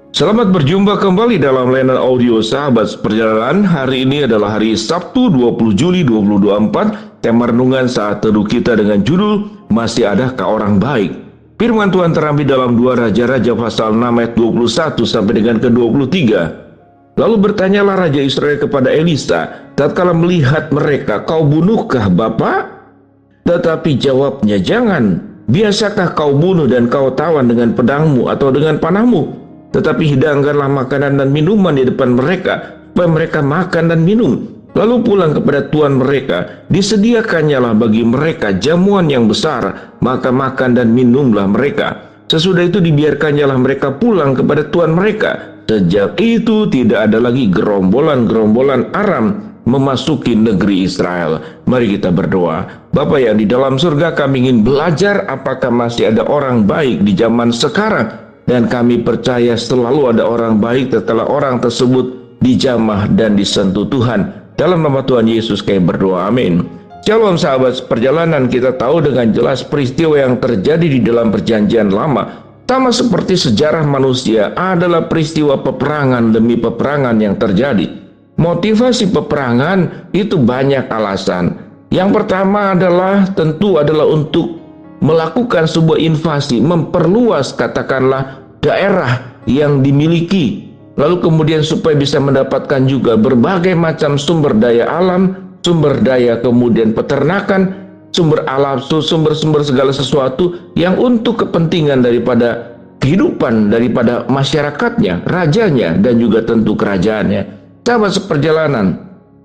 Selamat berjumpa kembali dalam layanan audio Sahabat Perjalanan. Hari ini adalah hari Sabtu 20 Juli 2024. Tema renungan saat teduh kita dengan judul Masih Adakah Orang Baik? Firman Tuhan terambil dalam 2 Raja-Raja pasal 6 ayat 21 sampai dengan ke-23. Lalu bertanyalah Raja Israel kepada Elisa, tatkala melihat mereka, kau bunuhkah Bapak? Tetapi jawabnya, jangan. Biasakah kau bunuh dan kau tawan dengan pedangmu atau dengan panahmu? Tetapi hidangkanlah makanan dan minuman di depan mereka, supaya mereka makan dan minum. Lalu pulang kepada tuan mereka, disediakannyalah bagi mereka jamuan yang besar, maka makan dan minumlah mereka. Sesudah itu dibiarkannyalah mereka pulang kepada tuan mereka. Sejak itu tidak ada lagi gerombolan-gerombolan Aram memasuki negeri Israel. Mari kita berdoa. Bapa yang di dalam surga, kami ingin belajar apakah masih ada orang baik di zaman sekarang. Dan kami percaya selalu ada orang baik setelah orang tersebut dijamah dan disentuh Tuhan. Dalam nama Tuhan Yesus kami berdoa, amin. Shalom sahabat perjalanan, kita tahu dengan jelas peristiwa yang terjadi di dalam perjanjian lama. Sama seperti sejarah manusia adalah peristiwa peperangan demi peperangan yang terjadi. Motivasi peperangan itu banyak alasan. Yang pertama tentu adalah untuk melakukan sebuah invasi, memperluas katakanlah daerah yang dimiliki, lalu kemudian supaya bisa mendapatkan juga berbagai macam sumber daya alam, sumber daya kemudian peternakan, sumber alam, sumber-sumber segala sesuatu yang untuk kepentingan daripada kehidupan daripada masyarakatnya, rajanya, dan juga tentu kerajaannya. Sahabat seperjalanan,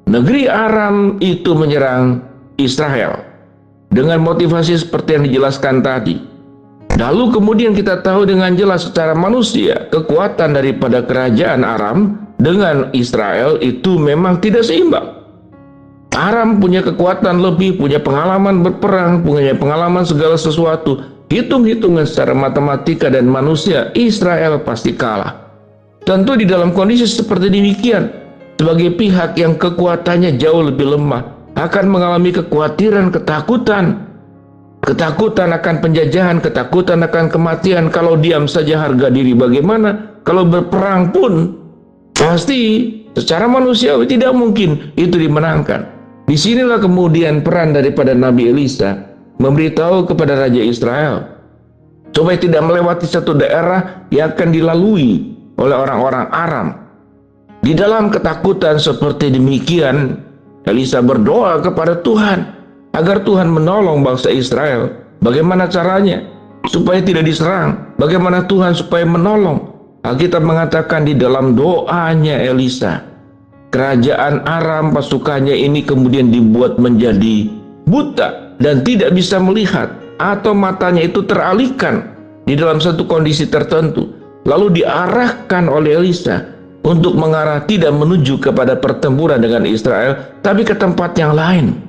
negeri Aram itu menyerang Israel dengan motivasi seperti yang dijelaskan tadi. Lalu kemudian kita tahu dengan jelas secara manusia, kekuatan daripada kerajaan Aram dengan Israel itu memang tidak seimbang. Aram punya kekuatan lebih, punya pengalaman berperang, punya pengalaman segala sesuatu. Hitung-hitungan secara matematika dan manusia, Israel pasti kalah. Tentu di dalam kondisi seperti demikian, sebagai pihak yang kekuatannya jauh lebih lemah, akan mengalami kekhawatiran, ketakutan akan penjajahan, ketakutan akan kematian. Kalau diam saja harga diri bagaimana? Kalau berperang pun pasti secara manusiawi tidak mungkin itu dimenangkan. Disinilah kemudian peran daripada Nabi Elisa memberitahu kepada Raja Israel supaya tidak melewati satu daerah yang akan dilalui oleh orang-orang Aram. Di dalam ketakutan seperti demikian, Elisa berdoa kepada Tuhan agar Tuhan menolong bangsa Israel. Bagaimana caranya supaya tidak diserang? Bagaimana Tuhan supaya menolong? Alkitab mengatakan di dalam doanya Elisa, kerajaan Aram pasukannya ini kemudian dibuat menjadi buta dan tidak bisa melihat, atau matanya itu teralihkan di dalam satu kondisi tertentu. Lalu diarahkan oleh Elisa untuk mengarah tidak menuju kepada pertempuran dengan Israel, tapi ke tempat yang lain.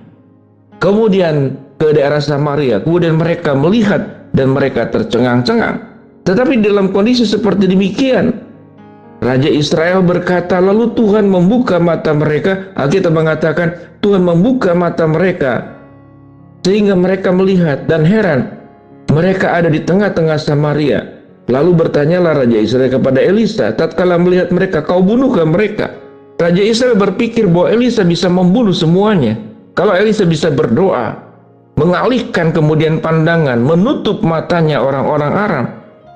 Kemudian ke daerah Samaria, kemudian mereka melihat dan mereka tercengang-cengang. Tetapi dalam kondisi seperti demikian, Raja Israel berkata, lalu Tuhan membuka mata mereka. Alkitab mengatakan Tuhan membuka mata mereka sehingga mereka melihat, dan heran, mereka ada di tengah-tengah Samaria. Lalu bertanyalah Raja Israel kepada Elisa, tatkala melihat mereka, kau bunuhkah mereka? Raja Israel berpikir bahwa Elisa bisa membunuh semuanya. Kalau Elisa bisa berdoa, mengalihkan kemudian pandangan, menutup matanya orang-orang Aram,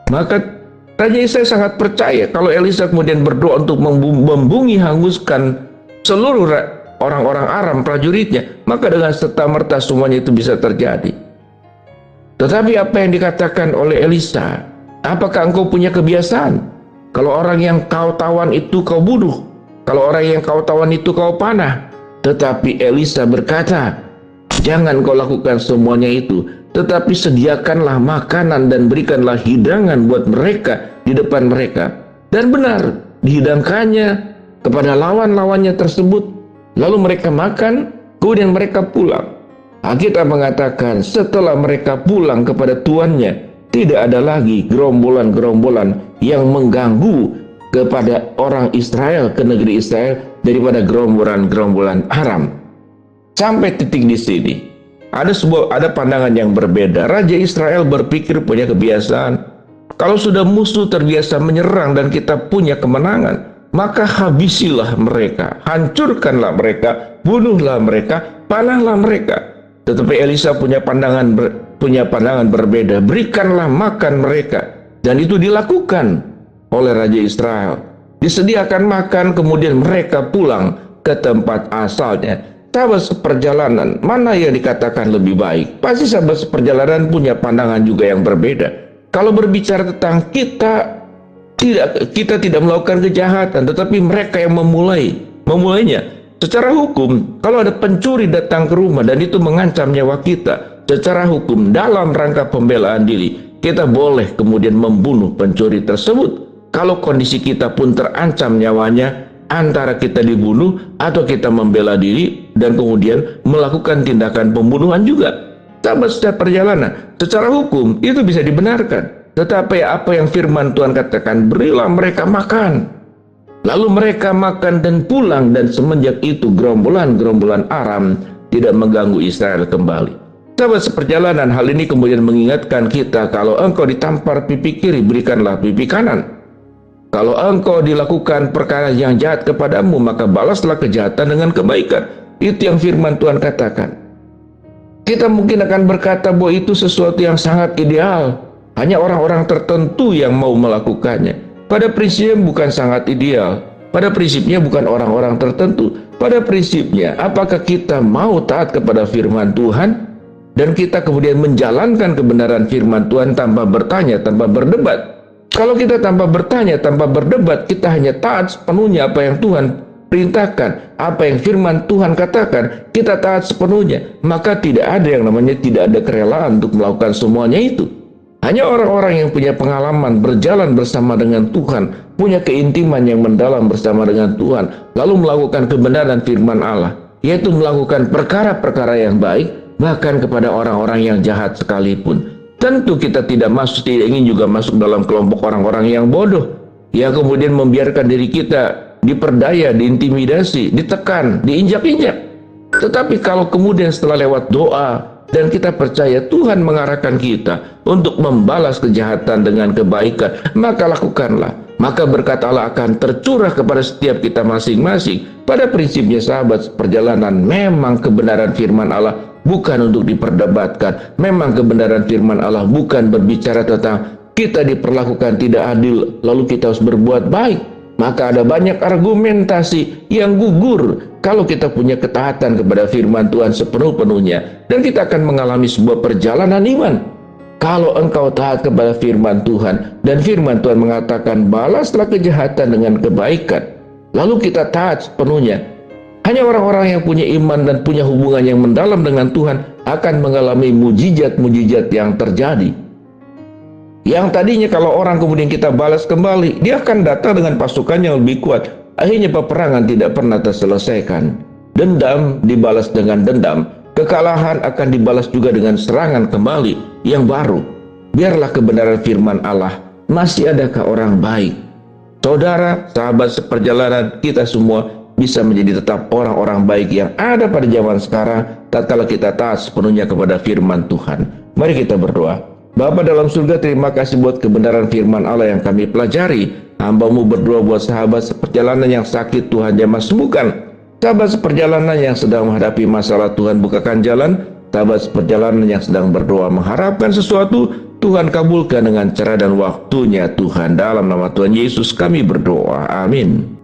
maka Raja Israel sangat percaya kalau Elisa kemudian berdoa untuk membumi hanguskan seluruh orang-orang Aram, prajuritnya, maka dengan serta-merta semuanya itu bisa terjadi. Tetapi apa yang dikatakan oleh Elisa, apakah engkau punya kebiasaan? Kalau orang yang kau tawan itu kau bunuh, kalau orang yang kau tawan itu kau panah. Tetapi Elisa berkata, jangan kau lakukan semuanya itu, tetapi sediakanlah makanan dan berikanlah hidangan buat mereka di depan mereka. Dan benar, dihidangkannya kepada lawan-lawannya tersebut. Lalu mereka makan, kemudian mereka pulang. Alkitab mengatakan setelah mereka pulang kepada tuannya, tidak ada lagi gerombolan-gerombolan yang mengganggu kepada orang Israel, ke negeri Israel, daripada gerombolan-gerombolan Aram. Sampai titik di sini ada pandangan yang berbeda. Raja Israel berpikir punya kebiasaan, Kalau sudah musuh terbiasa menyerang dan kita punya kemenangan, maka habisilah mereka, hancurkanlah mereka, bunuhlah mereka, panahlah mereka. Tetapi Elisa punya pandangan berbeda. Berikanlah makan mereka, dan itu dilakukan oleh Raja Israel. Disediakan makan, kemudian mereka pulang ke tempat asalnya. Sahabat seperjalanan, mana yang dikatakan lebih baik? Pasti sahabat seperjalanan punya pandangan juga yang berbeda. Kalau berbicara tentang kita tidak melakukan kejahatan, tetapi mereka yang memulainya. Secara hukum, kalau ada pencuri datang ke rumah dan itu mengancam nyawa kita, secara hukum dalam rangka pembelaan diri, kita boleh kemudian membunuh pencuri tersebut. Kalau kondisi kita pun terancam nyawanya, antara kita dibunuh atau kita membela diri dan kemudian melakukan tindakan pembunuhan juga. Sahabat setiap perjalanan, secara hukum itu bisa dibenarkan. Tetapi apa yang firman Tuhan katakan, berilah mereka makan. Lalu mereka makan dan pulang, dan semenjak itu gerombolan-gerombolan Aram tidak mengganggu Israel kembali. Sahabat seperjalanan, hal ini kemudian mengingatkan kita, kalau engkau ditampar pipi kiri, berikanlah pipi kanan. Kalau engkau dilakukan perkara yang jahat kepadamu, maka balaslah kejahatan dengan kebaikan. Itu yang firman Tuhan katakan. Kita mungkin akan berkata bahwa itu sesuatu yang sangat ideal. Hanya orang-orang tertentu yang mau melakukannya. Pada prinsipnya bukan sangat ideal. Pada prinsipnya bukan orang-orang tertentu. Pada prinsipnya, apakah kita mau taat kepada firman Tuhan? Dan kita kemudian menjalankan kebenaran firman Tuhan tanpa bertanya, tanpa berdebat. Kalau kita tanpa bertanya, tanpa berdebat, kita hanya taat sepenuhnya apa yang Tuhan perintahkan, apa yang firman Tuhan katakan, kita taat sepenuhnya, maka tidak ada yang namanya tidak ada kerelaan untuk melakukan semuanya itu. Hanya orang-orang yang punya pengalaman berjalan bersama dengan Tuhan, punya keintiman yang mendalam bersama dengan Tuhan, lalu melakukan kebenaran firman Allah, yaitu melakukan perkara-perkara yang baik, bahkan kepada orang-orang yang jahat sekalipun. Tentu kita tidak ingin juga masuk dalam kelompok orang-orang yang bodoh, yang kemudian membiarkan diri kita diperdaya, diintimidasi, ditekan, diinjak-injak. Tetapi kalau kemudian setelah lewat doa dan kita percaya Tuhan mengarahkan kita untuk membalas kejahatan dengan kebaikan, maka lakukanlah. Maka berkat Allah akan tercurah kepada setiap kita masing-masing. Pada prinsipnya sahabat perjalanan, memang kebenaran firman Allah bukan untuk diperdebatkan. Memang kebenaran firman Allah bukan berbicara tentang kita diperlakukan tidak adil, lalu kita harus berbuat baik. Maka ada banyak argumentasi yang gugur kalau kita punya ketaatan kepada firman Tuhan sepenuh-penuhnya. Dan kita akan mengalami sebuah perjalanan iman. Kalau engkau taat kepada firman Tuhan, dan firman Tuhan mengatakan balaslah kejahatan dengan kebaikan, lalu kita taat sepenuhnya, hanya orang-orang yang punya iman dan punya hubungan yang mendalam dengan Tuhan akan mengalami mujizat-mujizat yang terjadi. Yang tadinya kalau orang kemudian kita balas kembali, dia akan datang dengan pasukan yang lebih kuat. Akhirnya peperangan tidak pernah terselesaikan. Dendam dibalas dengan dendam. Kekalahan akan dibalas juga dengan serangan kembali yang baru. Biarlah kebenaran firman Allah. Masih adakah orang baik? Saudara, sahabat seperjalanan, kita semua bisa menjadi tetap orang-orang baik yang ada pada zaman sekarang tatkala kita taat sepenuhnya kepada firman Tuhan. Mari kita berdoa. Bapa dalam surga, terima kasih buat kebenaran firman Allah yang kami pelajari. Hamba-Mu berdoa buat sahabat seperjalanan yang sakit, Tuhan jamah sembuhkan. Sahabat seperjalanan yang sedang menghadapi masalah, Tuhan bukakan jalan. Sahabat seperjalanan yang sedang berdoa mengharapkan sesuatu, Tuhan kabulkan dengan cara dan waktunya Tuhan. Dalam nama Tuhan Yesus kami berdoa. Amin.